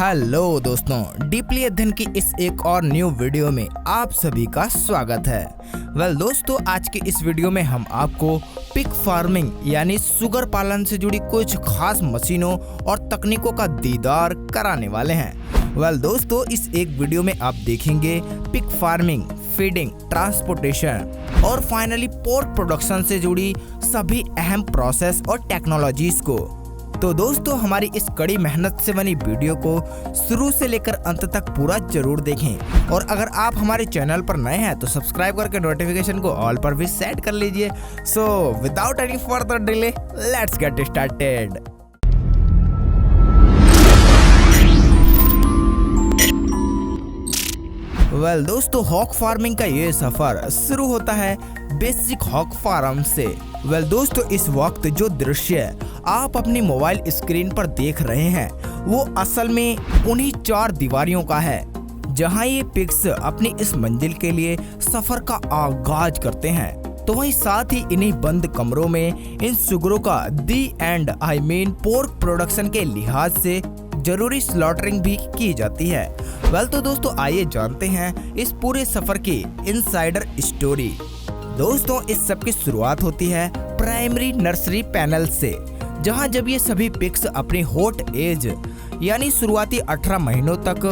Hello दोस्तों, deeply अध्ययन की इस एक और न्यू वीडियो में आप सभी का स्वागत है। दोस्तों, आज के इस वीडियो में हम आपको पिग फार्मिंग यानी सुगर पालन से जुड़ी कुछ खास मशीनों और तकनीकों का दीदार कराने वाले हैं। दोस्तों, इस एक वीडियो में आप देखेंगे पिग फार्मिंग, फीडिंग, ट्रांसपोर्टेशन और फाइनली पोर्क प्रोडक्शन से जुड़ी सभी अहम प्रोसेस और टेक्नोलॉजीज को। तो दोस्तों, हमारी इस कड़ी मेहनत से बनी वीडियो को शुरू से लेकर अंत तक पूरा जरूर देखें और अगर आप हमारे चैनल पर नए हैं तो सब्सक्राइब करके नोटिफिकेशन को ऑल पर भी सेट कर लीजिए। So without any further delay, let's get started. दोस्तों, हॉक फार्मिंग का ये सफर शुरू होता है बेसिक हॉक फार्म से। दोस्तों, इस वक्त जो दृश्य आप अपनी मोबाइल स्क्रीन पर देख रहे हैं वो असल में उन्हीं चार दीवारियों का है जहां ये पिग्स अपनी इस मंजिल के लिए सफर का आगाज करते हैं। तो वहीं साथ ही इन्हीं बंद कमरों में इन सुगरों का पोर्क प्रोडक्शन के लिहाज से जरूरी स्लॉटरिंग भी की जाती है। तो दोस्तों, आइए जानते हैं इस पूरे सफर की इनसाइडर स्टोरी। दोस्तों, इस सब की शुरुआत होती है प्राइमरी नर्सरी पैनल से, जहां जब ये सभी पिग्स अपनी हॉट एज यानी शुरुआती 18 महीनों तक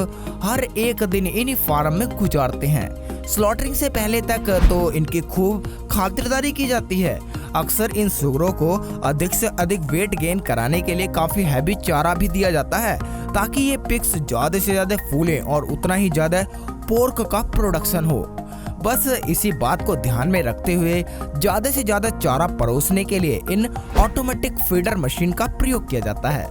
हर एक दिन इन्हीं फार्म में गुजारते हैं। स्लॉटरिंग से पहले तक तो इनकी खूब खातिरदारी की जाती है। अक्सर इन सुगरों को अधिक से अधिक वेट गेन कराने के लिए काफी हैवी चारा भी दिया जाता है ताकि ये पिग्स ज्यादा से ज्यादा फूलें और उतना ही ज्यादा पोर्क का प्रोडक्शन हो। बस इसी बात को ध्यान में रखते हुए ज्यादा से ज्यादा चारा परोसने के लिए इन ऑटोमेटिक फीडर मशीन का प्रयोग किया जाता है।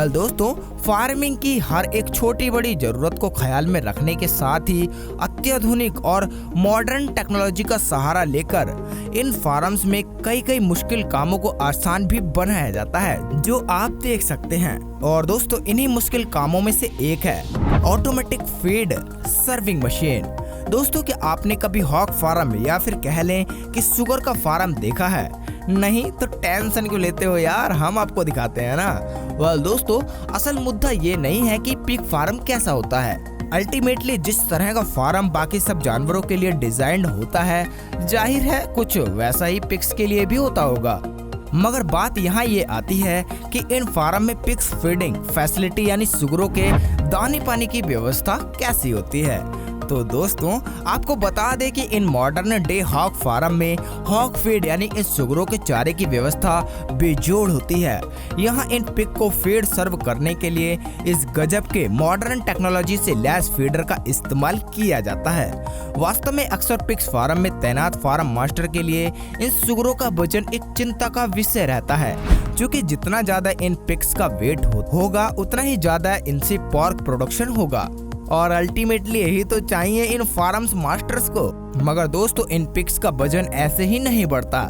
दोस्तों, फार्मिंग की हर एक छोटी बड़ी जरूरत को ख्याल में रखने के साथ ही अत्याधुनिक और मॉडर्न टेक्नोलॉजी का सहारा लेकर इन फार्म्स में कई मुश्किल कामों को आसान भी बनाया जाता है, जो आप देख सकते हैं। और दोस्तों, इन्हीं मुश्किल कामों में से एक है ऑटोमेटिक फीड सर्विंग मशीन। दोस्तों, क्या आपने कभी हॉक फार्म या फिर कह लें कि सुगर का फार्म देखा है? नहीं तो टेंशन क्यों लेते हो यार, हम आपको दिखाते हैं ना। दोस्तों, असल मुद्दा ये नहीं है कि पिग फार्म कैसा होता है। अल्टीमेटली जिस तरह का फार्म बाकी सब जानवरों के लिए डिजाइन होता है, जाहिर है कुछ वैसा ही पिग्स के लिए भी होता होगा। मगर बात यहाँ ये आती है कि इन फार्म में पिग्स फीडिंग फैसिलिटी यानी सुगरों के दाने पानी की व्यवस्था कैसी होती है। तो दोस्तों, आपको बता दें कि इन मॉडर्न डे हॉक फार्म में हॉक फीड यानी इन सुगरों के चारे की व्यवस्था बेजोड़ होती है। यहाँ इन पिग को फीड सर्व करने के लिए इस गजब के मॉडर्न टेक्नोलॉजी से लैस फीडर का इस्तेमाल किया जाता है। वास्तव में अक्सर पिग्स फार्म में तैनात फार्म मास्टर के लिए इन सुगरों का वजन एक चिंता का विषय रहता है, क्योंकि जितना ज्यादा इन पिग्स का वेट होगा उतना ही ज्यादा इनसे पोर्क प्रोडक्शन होगा और अल्टीमेटली यही तो चाहिए इन फार्म्स मास्टर्स को। मगर दोस्तों, इन पिग्स का वजन ऐसे ही नहीं बढ़ता।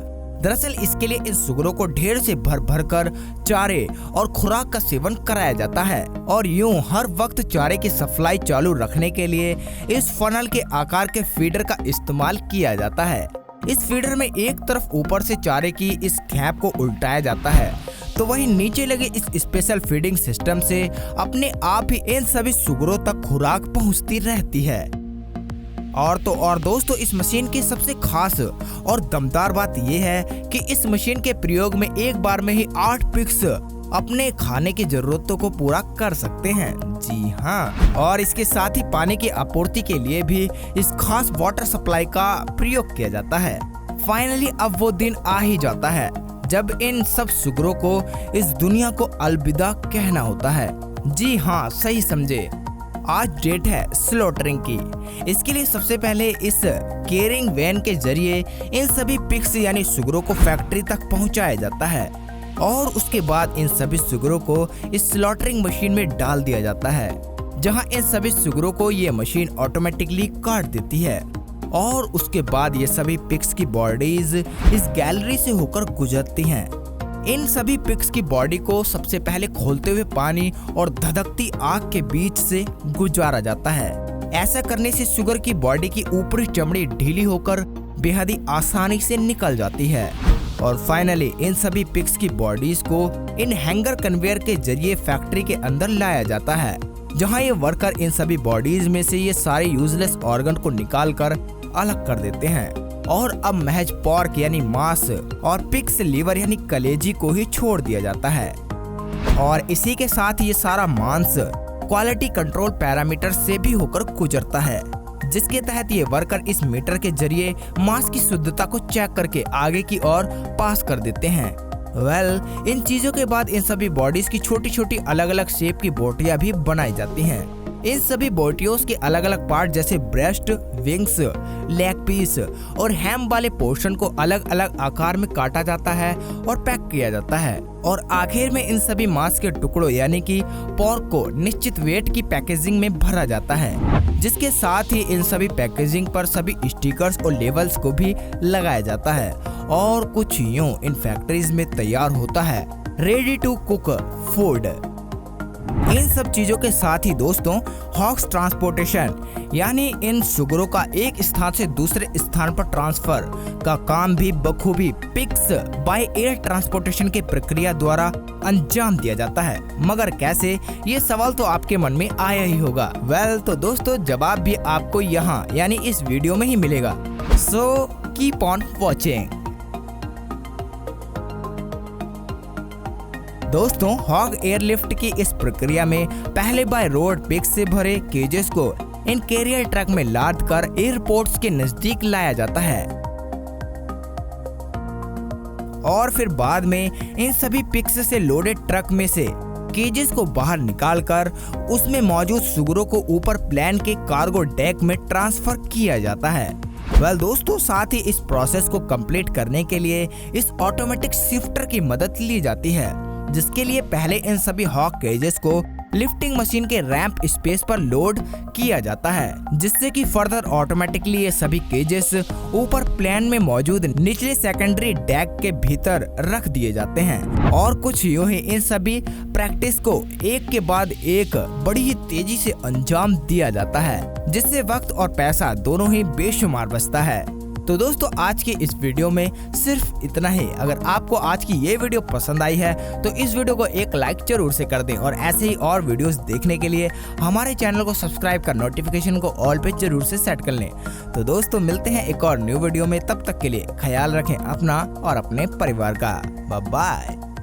दरअसल इसके लिए इन सुगरों को ढेर से भर कर चारे और खुराक का सेवन कराया जाता है और यूं हर वक्त चारे की सप्लाई चालू रखने के लिए इस फनल के आकार के फीडर का इस्तेमाल किया जाता है। इस फीडर में एक तरफ ऊपर से चारे की इस कैप को उल्टाया जाता है तो वहीं नीचे लगे इस स्पेशल फीडिंग सिस्टम से अपने आप ही इन सभी सुगरों तक खुराक पहुंचती रहती है। और दोस्तों, इस मशीन की सबसे खास और दमदार बात यह है कि इस मशीन के प्रयोग में एक बार में ही 8 पिग्स अपने खाने की जरूरतों को पूरा कर सकते हैं। जी हाँ, और इसके साथ ही पानी की आपूर्ति के लिए भी इस खास वाटर सप्लाई का प्रयोग किया जाता है। फाइनली अब वो दिन आ ही जाता है जब इन सब सुगरों को इस दुनिया को अलविदा कहना होता है। जी हाँ, सही समझे, आज डेट है स्लॉटरिंग की। इसके लिए सबसे पहले इस केयरिंग वैन के जरिए इन सभी पिग्स यानी सुगरों को फैक्ट्री तक पहुंचाया जाता है और उसके बाद इन सभी सुगरों को इस स्लॉटरिंग मशीन में डाल दिया जाता है, जहां इन सभी सुगरों को ये मशीन ऑटोमेटिकली काट देती है और उसके बाद ये सभी पिग्स की बॉडीज इस गैलरी से होकर गुजरती हैं। इन सभी पिग्स की बॉडी को सबसे पहले खोलते हुए पानी और धधकती आग के बीच से गुजारा जाता है। ऐसा करने से सुगर की बॉडी की ऊपरी चमड़ी ढीली होकर बेहद ही आसानी से निकल जाती है और फाइनली इन सभी पिग्स की बॉडीज को इन हैंगर कन्वेयर के जरिए फैक्ट्री के अंदर लाया जाता है जहां ये वर्कर इन सभी बॉडीज में से ये सारे यूजलेस ऑर्गन को निकाल कर अलग कर देते हैं और अब महज पोर्क यानी मांस और पिग्स लीवर यानी कलेजी को ही छोड़ दिया जाता है। और इसी के साथ ये सारा मांस क्वालिटी कंट्रोल पैरामीटर से भी होकर गुजरता है, जिसके तहत ये वर्कर इस मीटर के जरिए मांस की शुद्धता को चेक करके आगे की ओर पास कर देते हैं। इन चीजों के बाद इन सभी बॉडीज की छोटी छोटी अलग अलग शेप की बोटियां भी बनाई जाती हैं। इन सभी बोटियों के अलग अलग पार्ट जैसे ब्रेस्ट, विंग्स, लेग पीस और हैम वाले पोर्शन को अलग अलग आकार में काटा जाता है और पैक किया जाता है और आखिर में इन सभी मांस के टुकड़ों यानी कि पोर्क को निश्चित वेट की पैकेजिंग में भरा जाता है, जिसके साथ ही इन सभी पैकेजिंग पर सभी स्टिकर्स और लेबल्स को भी लगाया जाता है और कुछ यूं इन फैक्ट्रीज में तैयार होता है रेडी टू कुक फूड। इन सब चीजों के साथ ही दोस्तों हॉक्स ट्रांसपोर्टेशन यानी इन सुगरों का एक स्थान से दूसरे स्थान पर ट्रांसफर का काम भी बखूबी पिग्स बाय एयर ट्रांसपोर्टेशन की प्रक्रिया द्वारा अंजाम दिया जाता है। मगर कैसे, ये सवाल तो आपके मन में आया ही होगा। तो दोस्तों जवाब भी आपको यहाँ यानी इस वीडियो में ही मिलेगा। So keep on watching. दोस्तों हॉग एयरलिफ्ट की इस प्रक्रिया में पहले बाय रोड पिग्स से भरे केजेस को इन कैरियर ट्रक में लाद कर एयरपोर्ट्स के नजदीक लाया जाता है और फिर बाद में इन सभी पिग्स से लोडेड ट्रक में से केजेस को बाहर निकालकर उसमें मौजूद सुगरों को ऊपर प्लेन के कार्गो डेक में ट्रांसफर किया जाता है। दोस्तों साथ ही इस प्रोसेस को कंप्लीट करने के लिए इस ऑटोमेटिक शिफ्टर की मदद ली जाती है, जिसके लिए पहले इन सभी हॉक केजेस को लिफ्टिंग मशीन के रैंप स्पेस पर लोड किया जाता है, जिससे कि फर्दर ऑटोमेटिकली ये सभी केजेस ऊपर प्लेन में मौजूद निचले सेकेंडरी डेक के भीतर रख दिए जाते हैं और कुछ यूं ही इन सभी प्रैक्टिस को एक के बाद एक बड़ी ही तेजी से अंजाम दिया जाता है, जिससे वक्त और पैसा दोनों ही बेशुमार बचता है। तो दोस्तों आज की इस वीडियो में सिर्फ इतना ही। अगर आपको आज की ये वीडियो पसंद आई है तो इस वीडियो को एक लाइक जरूर से कर दें और ऐसे ही और वीडियोस देखने के लिए हमारे चैनल को सब्सक्राइब कर नोटिफिकेशन को ऑल पे जरूर से सेट कर लें। तो दोस्तों मिलते हैं एक और न्यू वीडियो में, तब तक के लिए ख्याल रखें अपना और अपने परिवार का। Bye bye.